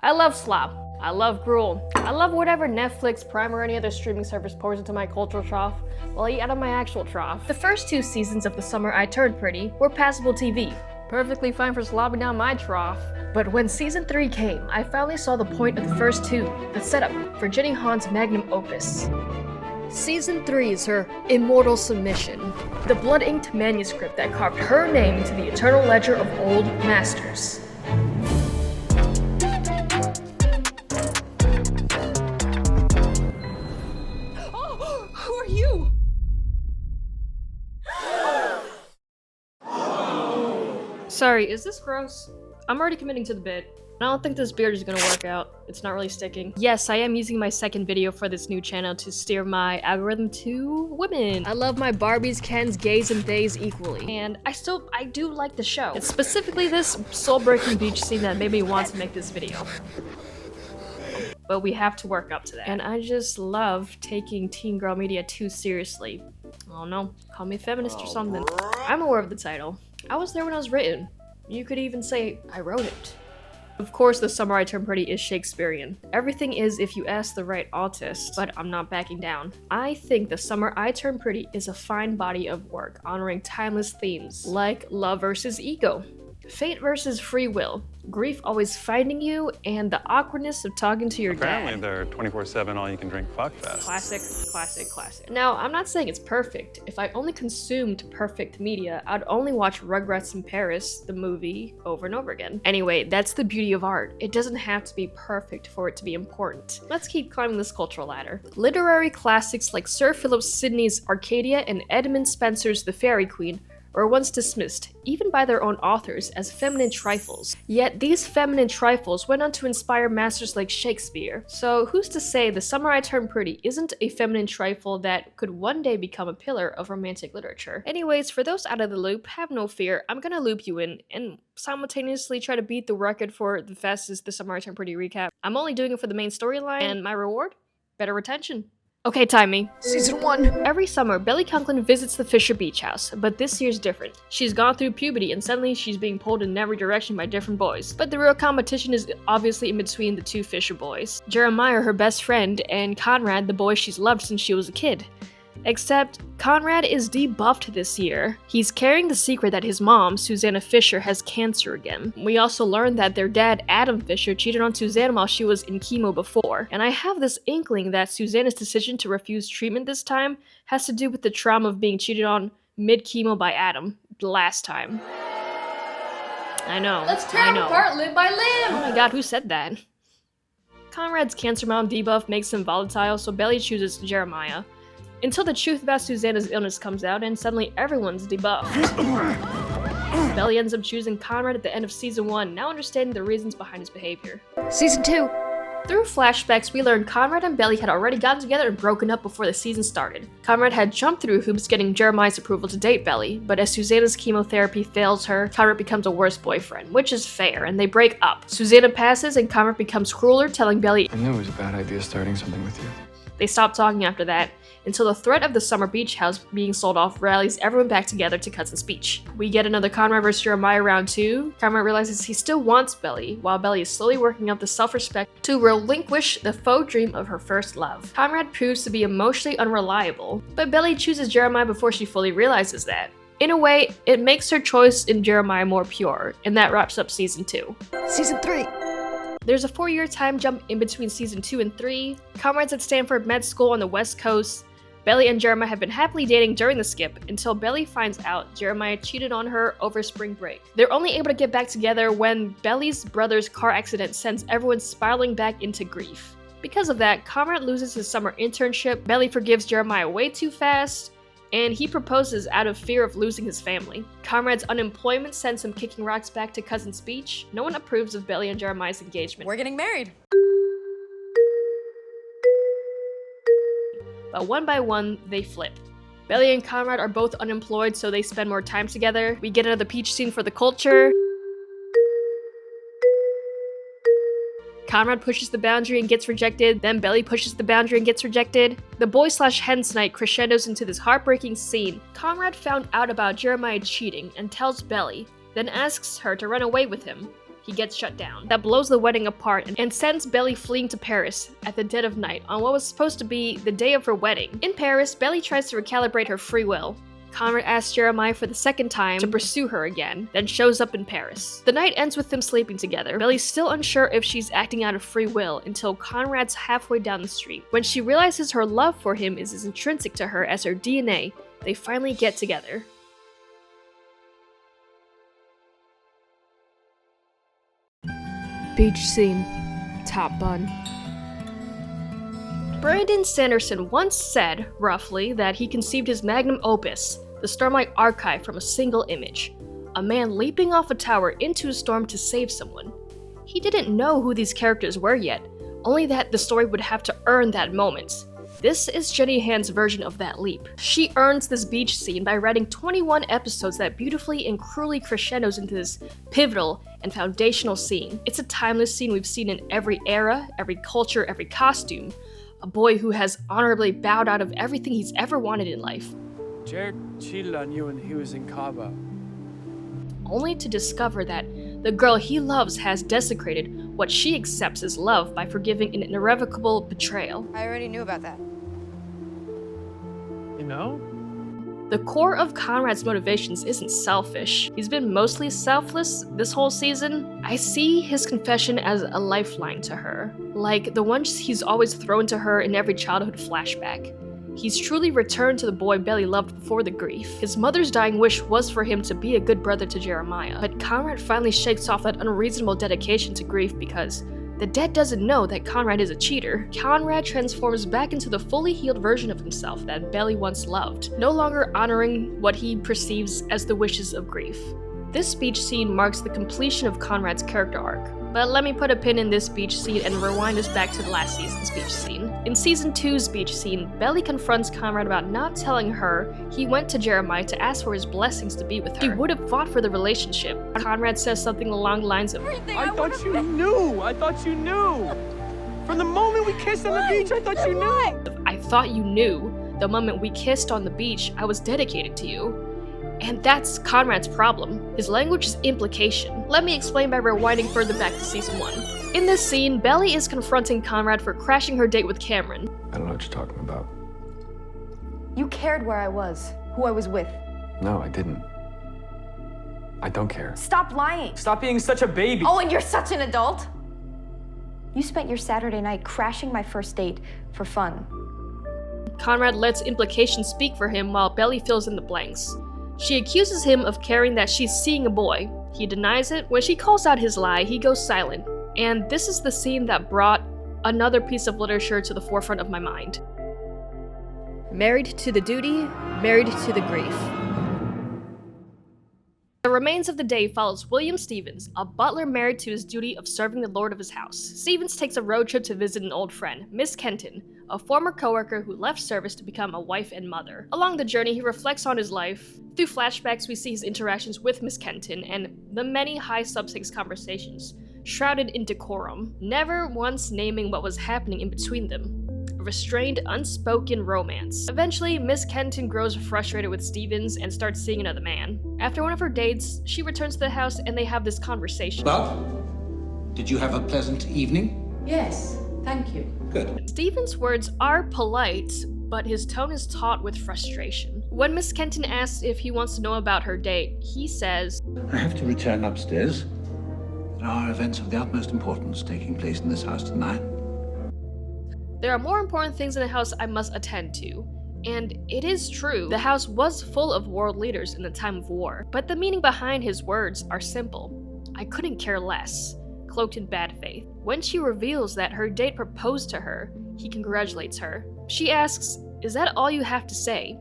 I love slop. I love gruel. I love whatever Netflix, Prime, or any other streaming service pours into my cultural trough while I eat out of my actual trough. The first 2 seasons of The Summer I Turned Pretty were passable TV. Perfectly fine for slobbing down my trough. But when season 3 came, I finally saw the point of the first 2, the setup for Jenny Han's magnum opus. Season 3 is her immortal submission, the blood-inked manuscript that carved her name into the eternal ledger of old masters. Oh, who are you? Sorry, is this gross? I'm already committing to the bit. I don't think this beard is gonna work out. It's not really sticking. Yes, I am using my second video for this new channel to steer my algorithm to women. I love my Barbies, Kens, gays, and theys equally. And I do like the show. It's specifically this soul-breaking beach scene that made me want to make this video. But we have to work up to that. And I just love taking teen girl media too seriously. Oh no, call me feminist or something. I'm aware of the title. I was there when it was written. You could even say I wrote it. Of course, The Summer I Turned Pretty is Shakespearean. Everything is if you ask the right artist, but I'm not backing down. I think The Summer I Turned Pretty is a fine body of work honoring timeless themes like love versus ego, fate versus free will, grief always finding you, and the awkwardness of talking to your Apparently dad. they're 24/7 all-you-can-drink fuck fest. Classic, classic, classic. Now, I'm not saying it's perfect. If I only consumed perfect media, I'd only watch Rugrats in Paris, the movie, over and over again. Anyway, that's the beauty of art. It doesn't have to be perfect for it to be important. Let's keep climbing this cultural ladder. Literary classics like Sir Philip Sidney's Arcadia and Edmund Spenser's The Fairy Queen were once dismissed, even by their own authors, as feminine trifles. Yet these feminine trifles went on to inspire masters like Shakespeare. So who's to say The Summer I Turned Pretty isn't a feminine trifle that could one day become a pillar of romantic literature? Anyways, for those out of the loop, have no fear, I'm gonna loop you in and simultaneously try to beat the record for the fastest The Summer I Turned Pretty recap. I'm only doing it for the main storyline, and my reward? Better retention. Okay, time me. Season 1. Every summer, Belly Conklin visits the Fisher beach house, but this year's different. She's gone through puberty and suddenly she's being pulled in every direction by different boys. But the real competition is obviously in between the 2 Fisher boys. Jeremiah, her best friend, and Conrad, the boy she's loved since she was a kid. Except, Conrad is debuffed this year. He's carrying the secret that his mom, Susanna Fisher, has cancer again. We also learned that their dad, Adam Fisher, cheated on Susanna while she was in chemo before. And I have this inkling that Susanna's decision to refuse treatment this time has to do with the trauma of being cheated on mid-chemo by Adam the last time. I know. Let's tear them apart limb by limb! Oh my god, who said that? Conrad's cancer mom debuff makes him volatile, so Belly chooses Jeremiah. Until the truth about Susanna's illness comes out and suddenly everyone's debuffed. Belly ends up choosing Conrad at the end of season 1, now understanding the reasons behind his behavior. Season 2. Through flashbacks, we learned Conrad and Belly had already gotten together and broken up before the season started. Conrad had jumped through hoops getting Jeremiah's approval to date Belly, but as Susanna's chemotherapy fails her, Conrad becomes a worse boyfriend, which is fair, and they break up. Susanna passes and Conrad becomes crueler, telling Belly I knew it was a bad idea starting something with you. They stop talking after that, until the threat of the summer beach house being sold off rallies everyone back together to Cousin's Beach. We get another Conrad vs. Jeremiah round 2. Conrad realizes he still wants Belly, while Belly is slowly working up the self-respect to relinquish the faux dream of her first love. Conrad proves to be emotionally unreliable, but Belly chooses Jeremiah before she fully realizes that. In a way, it makes her choice in Jeremiah more pure, and that wraps up season 2. Season 3. There's a 4-year time jump in between season 2 and 3. Conrad's at Stanford Med School on the West Coast. Belly and Jeremiah have been happily dating during the skip until Belly finds out Jeremiah cheated on her over spring break. They're only able to get back together when Belly's brother's car accident sends everyone spiraling back into grief. Because of that, Conrad loses his summer internship, Belly forgives Jeremiah way too fast, and he proposes out of fear of losing his family. Conrad's unemployment sends him kicking rocks back to Cousin's Beach. No one approves of Belly and Jeremiah's engagement. We're getting married. But one by one, they flip. Belly and Conrad are both unemployed, so they spend more time together. We get another peach scene for the culture. Conrad pushes the boundary and gets rejected, then Belly pushes the boundary and gets rejected. The boy/hens night crescendos into this heartbreaking scene. Conrad found out about Jeremiah cheating and tells Belly, then asks her to run away with him. he gets shut down. That blows the wedding apart and sends Belly fleeing to Paris at the dead of night on what was supposed to be the day of her wedding. In Paris, Belly tries to recalibrate her free will. Conrad asks Jeremiah for the second time to pursue her again, then shows up in Paris. The night ends with them sleeping together. Belly's still unsure if she's acting out of free will until Conrad's halfway down the street. When she realizes her love for him is as intrinsic to her as her DNA, they finally get together. Beach scene. Top bun. Brandon Sanderson once said, roughly, that he conceived his magnum opus, the Stormlight Archive, from a single image. A man leaping off a tower into a storm to save someone. He didn't know who these characters were yet, only that the story would have to earn that moment. This is Jenny Han's version of that leap. She earns this beach scene by writing 21 episodes that beautifully and cruelly crescendos into this pivotal and foundational scene. It's a timeless scene we've seen in every era, every culture, every costume. A boy who has honorably bowed out of everything he's ever wanted in life. Jared cheated on you when he was in Cabo. Only to discover that the girl he loves has desecrated what she accepts as love by forgiving an irrevocable betrayal. I already knew about that. You know? The core of Conrad's motivations isn't selfish. He's been mostly selfless this whole season. I see his confession as a lifeline to her, like the ones he's always thrown to her in every childhood flashback. He's truly returned to the boy Belly loved before the grief. His mother's dying wish was for him to be a good brother to Jeremiah, but Conrad finally shakes off that unreasonable dedication to grief because the dead doesn't know that Conrad is a cheater. Conrad transforms back into the fully healed version of himself that Belly once loved, no longer honoring what he perceives as the wishes of grief. This beach scene marks the completion of Conrad's character arc. But let me put a pin in this beach scene and rewind us back to the last season's beach scene. In season 2's beach scene, Belly confronts Conrad about not telling her he went to Jeremiah to ask for his blessings to be with her. He would have fought for the relationship. Conrad says something along the lines of, I thought you knew! I thought you knew! From the moment we kissed on the beach, I thought you knew! I thought you knew. The moment we kissed on the beach, I was dedicated to you. And that's Conrad's problem. His language is implication. Let me explain by rewinding further back to season 1. In this scene, Belly is confronting Conrad for crashing her date with Cameron. I don't know what you're talking about. You cared where I was, who I was with. No, I didn't. I don't care. Stop lying. Stop being such a baby! Oh, and you're such an adult. You spent your Saturday night crashing my first date for fun. Conrad lets implication speak for him while Belly fills in the blanks. She accuses him of caring that she's seeing a boy. He denies it. When she calls out his lie, he goes silent. And this is the scene that brought another piece of literature to the forefront of my mind. Married to the duty, married to the grief. The Remains of the Day follows William Stevens, a butler married to his duty of serving the lord of his house. Stevens takes a road trip to visit an old friend, Miss Kenton, a former coworker who left service to become a wife and mother. Along the journey, he reflects on his life. Through flashbacks, we see his interactions with Miss Kenton and the many high subtext conversations, shrouded in decorum, never once naming what was happening in between them. A restrained, unspoken romance. Eventually, Miss Kenton grows frustrated with Stevens and starts seeing another man. After one of her dates, she returns to the house and they have this conversation. Well, did you have a pleasant evening? Yes, thank you. Good. Stevens' words are polite, but his tone is taut with frustration. When Miss Kenton asks if he wants to know about her date, he says, I have to return upstairs. There are events of the utmost importance taking place in this house tonight. there are more important things in the house I must attend to. And it is true, the house was full of world leaders in the time of war, but the meaning behind his words are simple. I couldn't care less, cloaked in bad faith. When she reveals that her date proposed to her, he congratulates her. She asks, "Is that all you have to say?"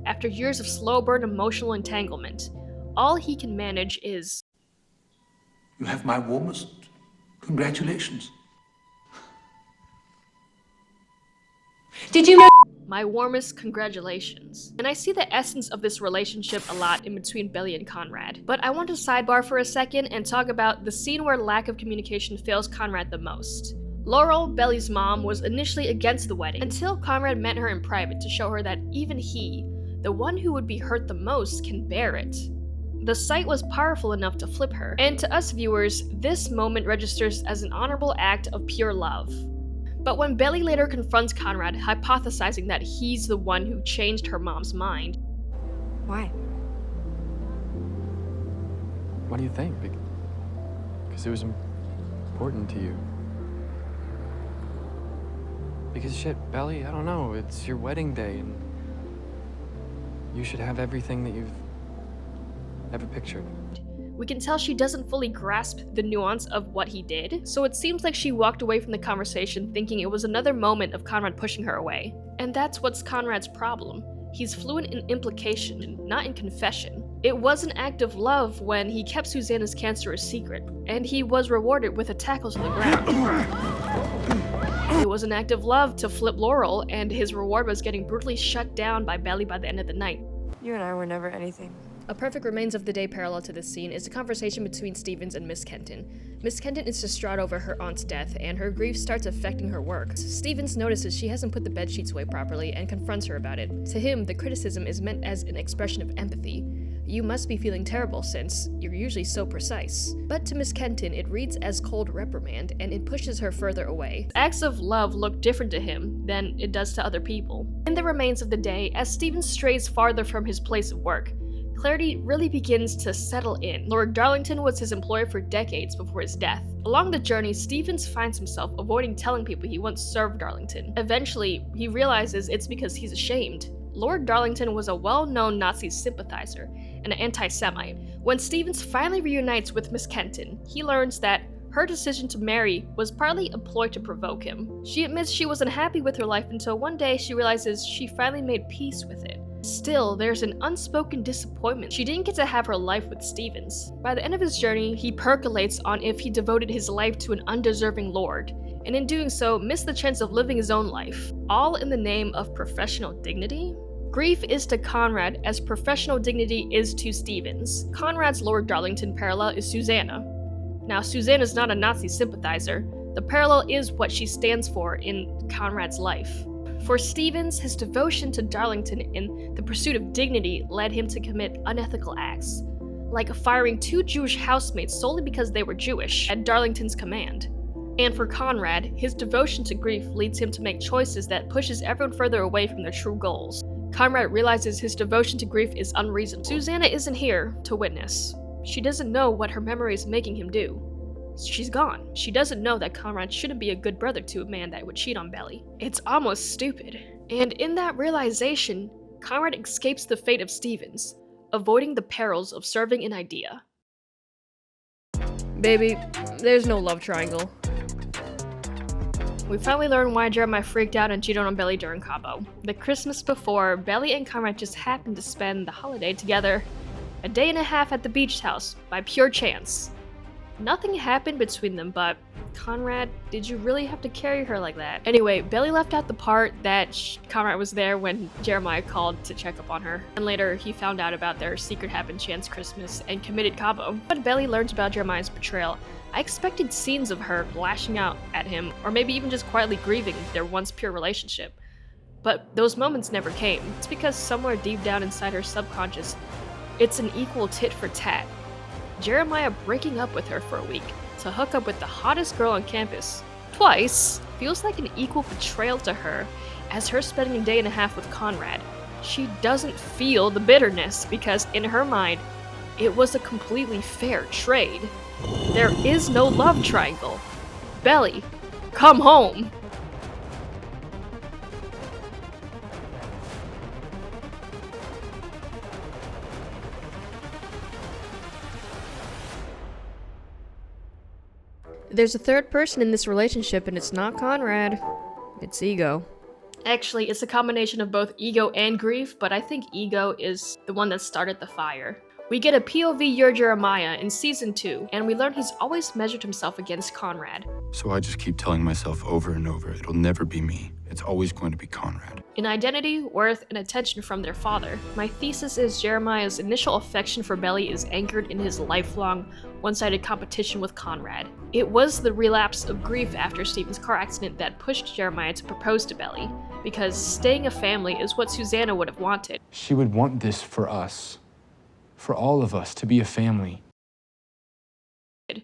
After years of slow burn emotional entanglement, all he can manage is, You have my warmest congratulations. Did you know? "My warmest congratulations." And I see the essence of this relationship a lot in between Belly and Conrad. But I want to sidebar for a second and talk about the scene where lack of communication fails Conrad the most. Laurel, Belly's mom, was initially against the wedding until Conrad met her in private to show her that even he, the one who would be hurt the most, can bear it. The sight was powerful enough to flip her, and to us viewers, this moment registers as an honorable act of pure love. But when Belly later confronts Conrad, hypothesizing that he's the one who changed her mom's mind. Why? What do you think? Because it was important to you. Because shit, Belly, I don't know, it's your wedding day and you should have everything that you've ever pictured. We can tell she doesn't fully grasp the nuance of what he did, so it seems like she walked away from the conversation thinking it was another moment of Conrad pushing her away. And that's what's Conrad's problem. He's fluent in implication, not in confession. It was an act of love when he kept Susanna's cancer a secret, and he was rewarded with a tackle to the ground. It was an act of love to flip Laurel, and his reward was getting brutally shut down by Belly by the end of the night. You and I were never anything. A perfect remains of the day parallel to this scene is a conversation between Stevens and Miss Kenton. Miss Kenton is distraught over her aunt's death, and her grief starts affecting her work. Stevens notices she hasn't put the bedsheets away properly and confronts her about it. To him, the criticism is meant as an expression of empathy. You must be feeling terrible since you're usually so precise. But to Miss Kenton, it reads as cold reprimand, and it pushes her further away. Acts of love look different to him than it does to other people. In the remains of the day, as Stevens strays farther from his place of work, clarity really begins to settle in. Lord Darlington was his employer for decades before his death. Along the journey, Stevens finds himself avoiding telling people he once served Darlington. Eventually, he realizes it's because he's ashamed. Lord Darlington was a well-known Nazi sympathizer and an anti-Semite. When Stevens finally reunites with Miss Kenton, he learns that her decision to marry was partly a ploy to provoke him. She admits she was unhappy with her life until one day she realizes she finally made peace with it. Still, there's an unspoken disappointment. She didn't get to have her life with Stevens. By the end of his journey, he percolates on if he devoted his life to an undeserving lord, and in doing so, missed the chance of living his own life, all in the name of professional dignity? Grief is to Conrad as professional dignity is to Stevens. Conrad's Lord Darlington parallel is Susanna. Now, Susanna's not a Nazi sympathizer. The parallel is what she stands for in Conrad's life. For Stevens, his devotion to Darlington in the pursuit of dignity led him to commit unethical acts, like firing 2 Jewish housemates solely because they were Jewish, at Darlington's command. And for Conrad, his devotion to grief leads him to make choices that pushes everyone further away from their true goals. Conrad realizes his devotion to grief is unreasonable. Susanna isn't here to witness. She doesn't know what her memory is making him do. She's gone. She doesn't know that Conrad shouldn't be a good brother to a man that would cheat on Belly. It's almost stupid. And in that realization, Conrad escapes the fate of Stevens, avoiding the perils of serving an idea. Baby, there's no love triangle. We finally learn why Jeremiah freaked out and cheated on Belly during Cabo. The Christmas before, Belly and Conrad just happened to spend the holiday together, a day and a half at the beach house, by pure chance. Nothing happened between them, but Conrad, did you really have to carry her like that? Anyway, Belly left out the part that Conrad was there when Jeremiah called to check up on her. And later, he found out about their secret happen chance Christmas and committed Cabo. But Belly learns about Jeremiah's betrayal. I expected scenes of her lashing out at him, or maybe even just quietly grieving their once pure relationship. But those moments never came. It's because somewhere deep down inside her subconscious, it's an equal tit for tat. Jeremiah breaking up with her for a week to hook up with the hottest girl on campus twice feels like an equal betrayal to her as her spending a day and a half with Conrad. She doesn't feel the bitterness because in her mind, it was a completely fair trade. There is no love triangle. Belly, come home. There's a third person in this relationship, and it's not Conrad. It's Ego. Actually, it's a combination of both ego and grief, but I think ego is the one that started the fire. We get a POV Your Jeremiah in Season 2, and we learn he's always measured himself against Conrad. So I just keep telling myself over and over, it'll never be me. It's always going to be Conrad. In identity, worth, and attention from their father. My thesis is Jeremiah's initial affection for Belly is anchored in his lifelong, one-sided competition with Conrad. It was the relapse of grief after Stephen's car accident that pushed Jeremiah to propose to Belly, because staying a family is what Susanna would have wanted. She would want this for us. for all of us to be a family.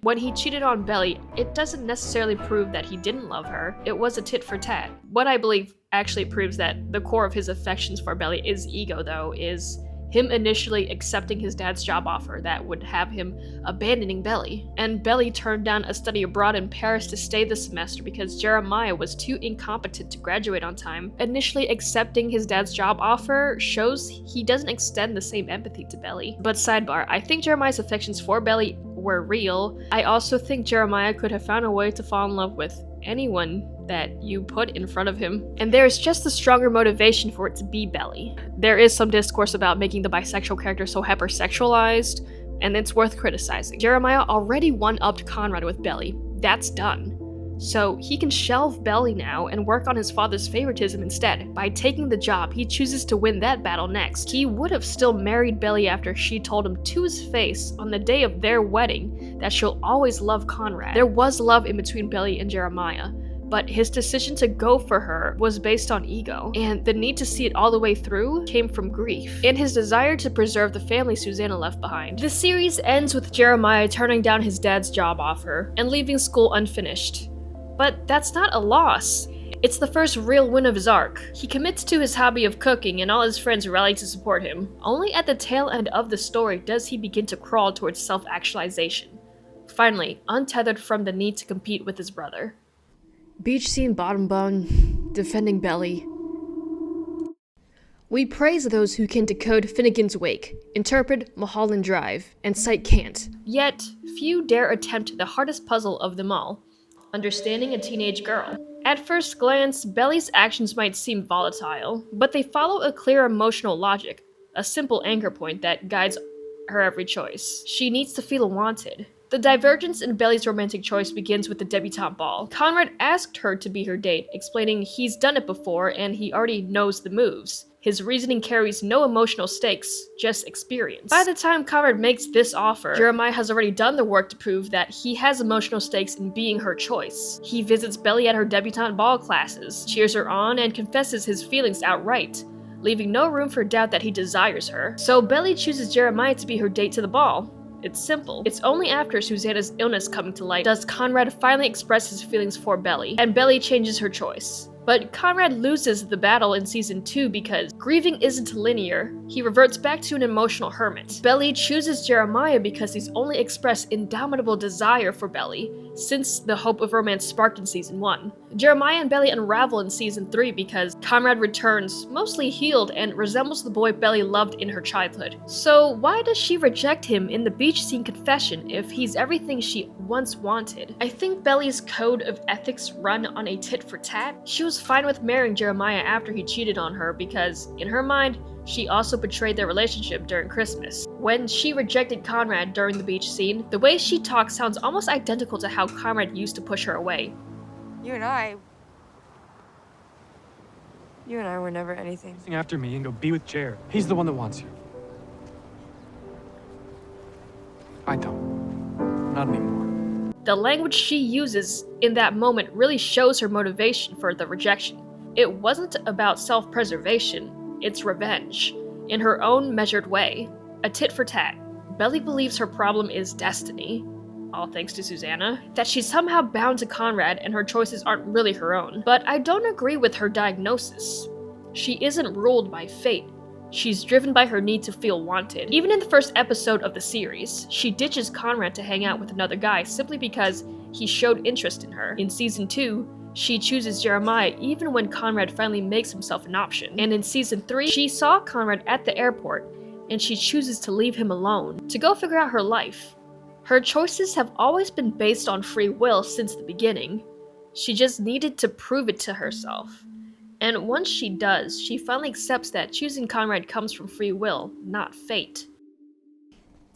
When he cheated on Belly, it doesn't necessarily prove that he didn't love her. It was a tit for tat. What I believe actually proves that the core of his affections for Belly is ego, though, is him initially accepting his dad's job offer that would have him abandoning Belly. And Belly turned down a study abroad in Paris to stay the semester because Jeremiah was too incompetent to graduate on time. Initially accepting his dad's job offer shows he doesn't extend the same empathy to Belly. But sidebar, I think Jeremiah's affections for Belly were real. I also think Jeremiah could have found a way to fall in love with anyone that you put in front of him. And there's just a stronger motivation for it to be Belly. There is some discourse about making the bisexual character so hypersexualized, and it's worth criticizing. Jeremiah already one-upped Conrad with Belly. That's done. So he can shelve Belly now and work on his father's favoritism instead. By taking the job, he chooses to win that battle next. He would have still married Belly after she told him to his face on the day of their wedding that she'll always love Conrad. There was love in between Belly and Jeremiah, but his decision to go for her was based on ego, and the need to see it all the way through came from grief, and his desire to preserve the family Susanna left behind. The series ends with Jeremiah turning down his dad's job offer and leaving school unfinished. But that's not a loss. It's the first real win of his arc. He commits to his hobby of cooking and all his friends rally to support him. Only at the tail end of the story does he begin to crawl towards self-actualization. Finally, untethered from the need to compete with his brother. Beach scene bottom bun, defending Belly. We praise those who can decode Finnegan's Wake, interpret Mulholland Drive, and cite Kant. Yet, few dare attempt the hardest puzzle of them all, understanding a teenage girl. At first glance, Belly's actions might seem volatile, but they follow a clear emotional logic, a simple anchor point that guides her every choice. She needs to feel wanted. The divergence in Belly's romantic choice begins with the debutante ball. Conrad asked her to be her date, explaining he's done it before and he already knows the moves. His reasoning carries no emotional stakes, just experience. By the time Conrad makes this offer, Jeremiah has already done the work to prove that he has emotional stakes in being her choice. He visits Belly at her debutante ball classes, cheers her on, and confesses his feelings outright, leaving no room for doubt that he desires her. So Belly chooses Jeremiah to be her date to the ball. It's simple. It's only after Susanna's illness coming to light does Conrad finally express his feelings for Belly, and Belly changes her choice. But Conrad loses the battle in season 2 because grieving isn't linear. He reverts back to an emotional hermit. Belly chooses Jeremiah because he's only expressed indomitable desire for Belly since the hope of romance sparked in season 1. Jeremiah and Belly unravel in season 3 because Conrad returns, mostly healed, and resembles the boy Belly loved in her childhood. So why does she reject him in the beach scene confession if he's everything she once wanted? I think Belly's code of ethics run on a tit for tat. She was fine with marrying Jeremiah after he cheated on her because, in her mind, she also betrayed their relationship during Christmas. When she rejected Conrad during the beach scene, the way she talks sounds almost identical to how Conrad used to push her away. You and I were never anything. After me and go be with Jared. He's the one that wants you. I don't. Not anymore. The language she uses in that moment really shows her motivation for the rejection. It wasn't about self-preservation, it's revenge, in her own measured way. A tit for tat. Belly believes her problem is destiny, all thanks to Susanna, that she's somehow bound to Conrad and her choices aren't really her own. But I don't agree with her diagnosis. She isn't ruled by fate. She's driven by her need to feel wanted. Even in the first episode of the series, she ditches Conrad to hang out with another guy simply because he showed interest in her. In season 2, she chooses Jeremiah even when Conrad finally makes himself an option. And in season 3, she saw Conrad at the airport and she chooses to leave him alone to go figure out her life. Her choices have always been based on free will since the beginning. She just needed to prove it to herself. And once she does, she finally accepts that choosing Conrad comes from free will, not fate.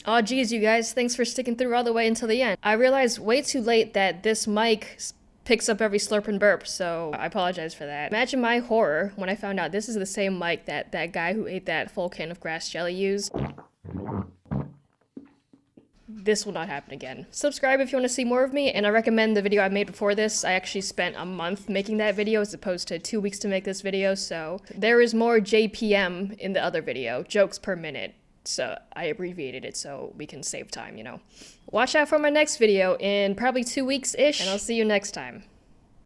Aw geez, you guys, thanks for sticking through all the way until the end. I realized way too late that this mic picks up every slurp and burp, so I apologize for that. Imagine my horror when I found out this is the same mic that guy who ate that full can of grass jelly used. This will not happen again. Subscribe if you want to see more of me, and I recommend the video I made before this. I actually spent a month making that video as opposed to 2 weeks to make this video, so there is more JPM in the other video, jokes per minute. So I abbreviated it so we can save time, you know. Watch out for my next video in probably 2 weeks-ish, and I'll see you next time.